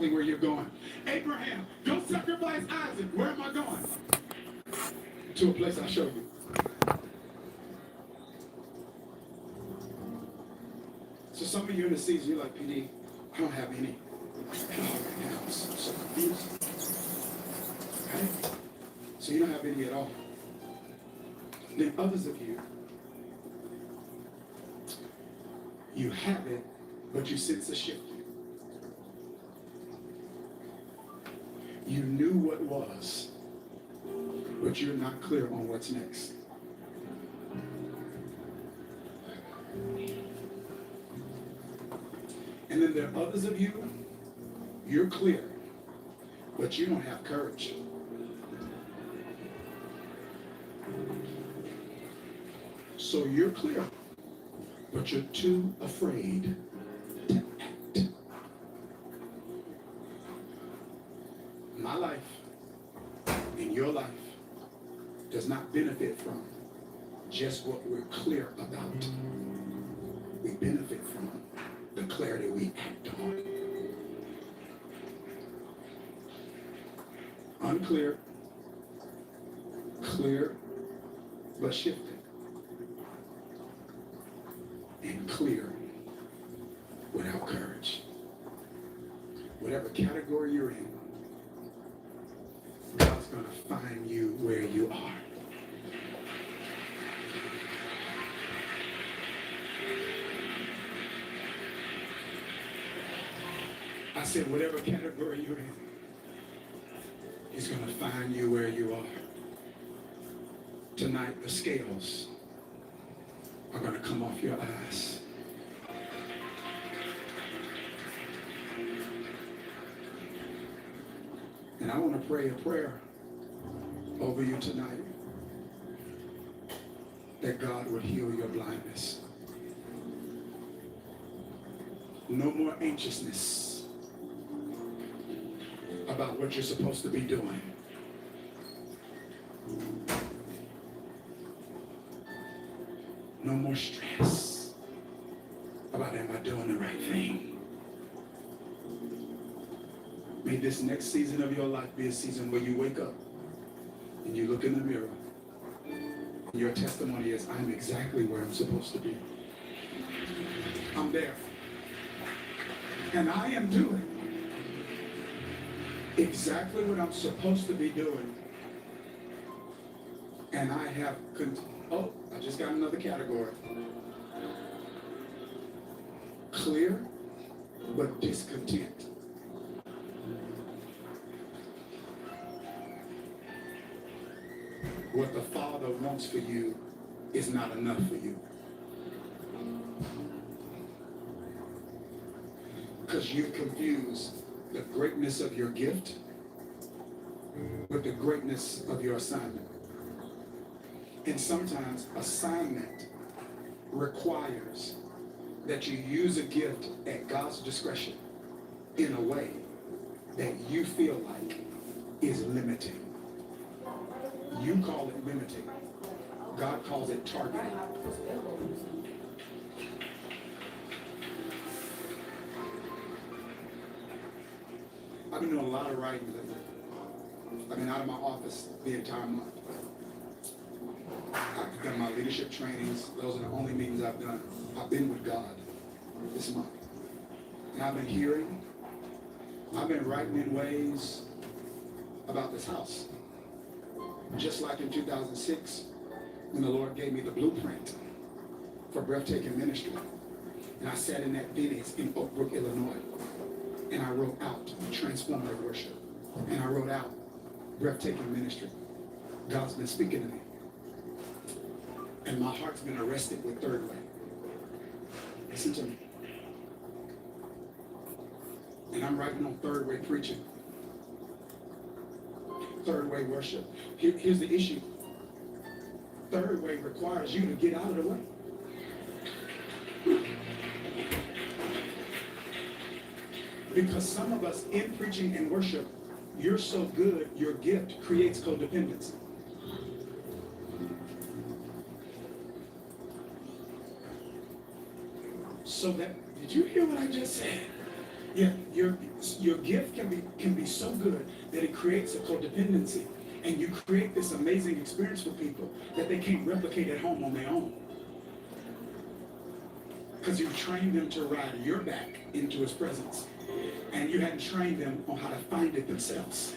where you're going. Abraham, go sacrifice Isaac. Where am I going? To a place I showed you. So some of you in the season, you're like, PD, I don't have any. Right now, I'm so confused. Right? So you don't have any at all. Then others of you, you have it, but you sense a shift. You knew what was, but you're not clear on what's next. And then there are others of you, you're clear, but you don't have courage. So you're clear, but you're too afraid to act. My life and your life does not benefit from just what we're clear about. We benefit from the clarity we act on. Unclear, clear, but shifting. And clear without courage. Whatever category you're in, God's going to find you where you are. I said, whatever category you're in, He's going to find you where you are. Tonight, the scales are going to come off your eyes. And I want to pray a prayer over you tonight that God would heal your blindness. No more anxiousness about what you're supposed to be doing. No more stress about, am I doing the right thing? May this next season of your life be a season where you wake up and you look in the mirror. And your testimony is, I'm exactly where I'm supposed to be. I'm there. And I am doing exactly what I'm supposed to be doing. And I have oh, I just got another category. Clear, but discontent. What the Father wants for you is not enough for you. Because you confuse the greatness of your gift with the greatness of your assignment. And sometimes assignment requires that you use a gift at God's discretion in a way that you feel like is limiting. You call it limiting. God calls it targeting. I've been doing a lot of writing lately. I've been out of my office the entire month. I've done my leadership trainings. Those are the only meetings I've done. I've been with God this month. And I've been hearing, I've been writing in ways about this house. Just like in 2006, when the Lord gave me the blueprint for breathtaking ministry. And I sat in that Venice in Oak Brook, Illinois. And I wrote out transformative worship. And I wrote out breathtaking ministry. God's been speaking to me. And my heart's been arrested with third way. Listen to me. And I'm writing on third way preaching. Third way worship. Here's the issue. Third way requires you to get out of the way. Because some of us in preaching and worship, you're so good, your gift creates codependency. So that, did you hear what I just said? Yeah, your gift can be so good that it creates a codependency. And you create this amazing experience for people that they can't replicate at home on their own. Because you trained them to ride your back into his presence. And you hadn't trained them on how to find it themselves.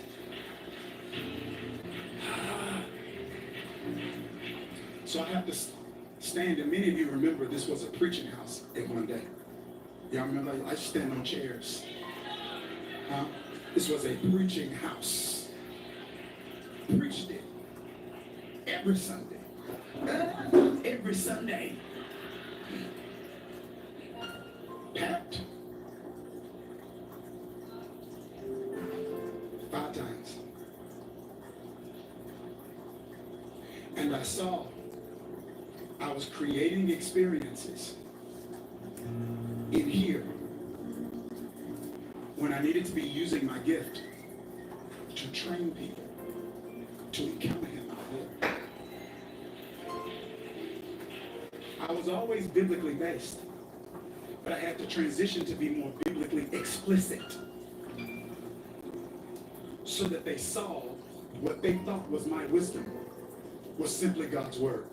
So I have to stand, and many of you remember this was a preaching house at one day. Y'all remember? I used to stand on chairs. This was a preaching house. Preached it every Sunday. Every Sunday. Packed. 5 times. And I saw I was creating experiences in here when I needed to be using my gift to train people to encounter him out there. I was always biblically based, but I had to transition to be more biblically explicit so that they saw what they thought was my wisdom was simply God's word.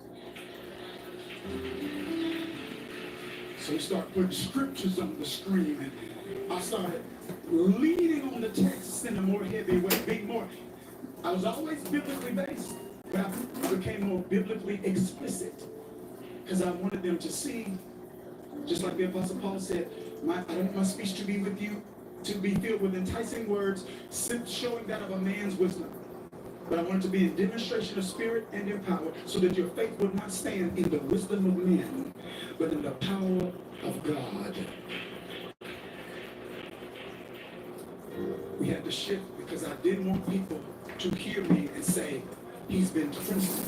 So we started putting scriptures on the screen, and I started leaning on the texts in a more heavy way, being more. I was always biblically based, but I became more biblically explicit because I wanted them to see, just like the Apostle Paul said, I don't want my speech to be with you, to be filled with enticing words, showing that of a man's wisdom. But I want it to be in demonstration of spirit and in power, so that your faith would not stand in the wisdom of men, but in the power of God. We had to shift because I didn't want people to hear me and say, he's been to prison.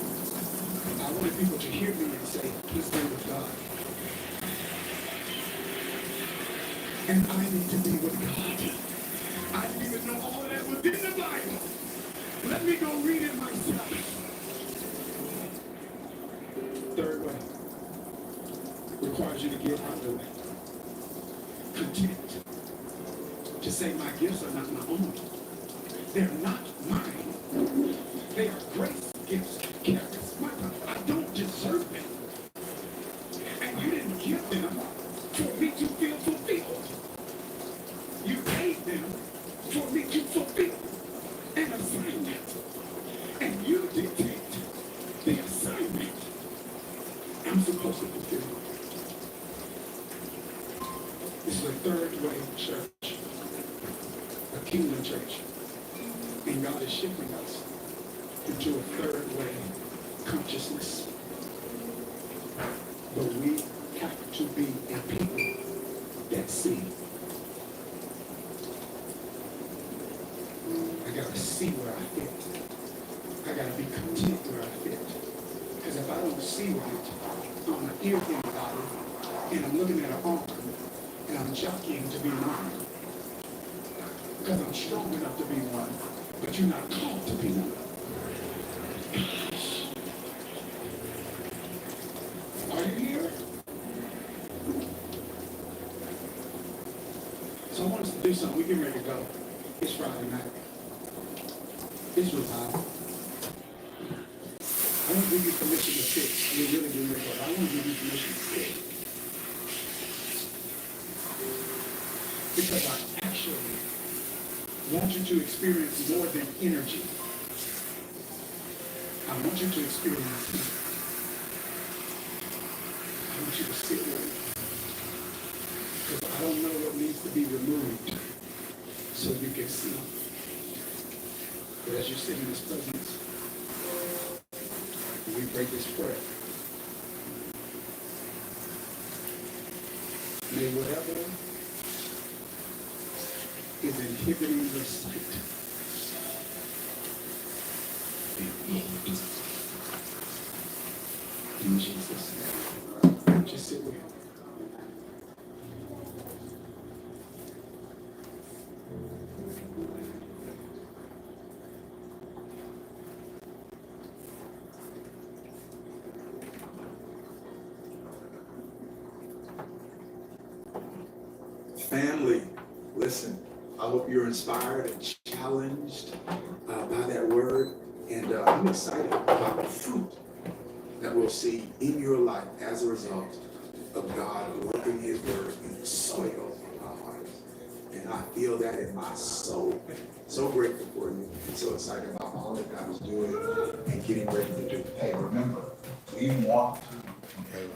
I wanted people to hear me and say, he's been with God. And I need to be with God. I didn't even know all of that was in the Bible. Let me go read it myself. Third way requires you to get out of the way. Content to say my gifts are not my own. They're not mine. They are grace gifts, charisma. I don't deserve them. And you didn't give them for me to feel fulfilled. You paid them for me to fulfill an assignment. And you dictate the assignment I'm supposed to fulfill. This is a third way church, a kingdom church. And God is shifting us into a third way consciousness. But we have to be a people that see. I gotta see where I fit. I gotta be content where I fit. Because if I don't see right, I'm an ear anybody, and I'm looking at an arm, and I'm jockeying to be one. Because I'm strong enough to be one, but you're not called to be one. Are you here? So I want us to do something. We're getting ready to go. It's Friday night. It's revival. I won't give you permission to sit. We really do it, but I won't give you permission to sit. Because I actually want you to experience more than energy. I want you to experience peace. I want you to sit with me. Because I don't know what needs to be removed so you can see. But as you sit in His presence, we pray this prayer. May whatever is inhibiting your sight be moved. In Jesus' name. Just sit with Him. Family Listen, I hope you're inspired and challenged by that word. And I'm excited about the fruit that we'll see in your life as a result of God working his word in the soil of our hearts. And I feel that in my soul. So grateful for you. And so excited about all that God is doing and getting ready to do. Hey, remember, we want to. Okay.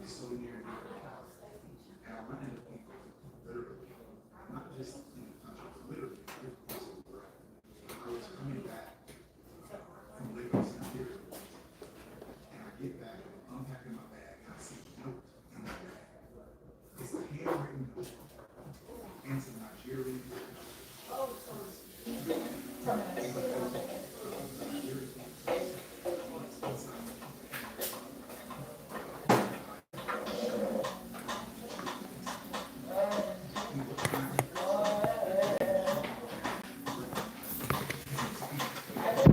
So near.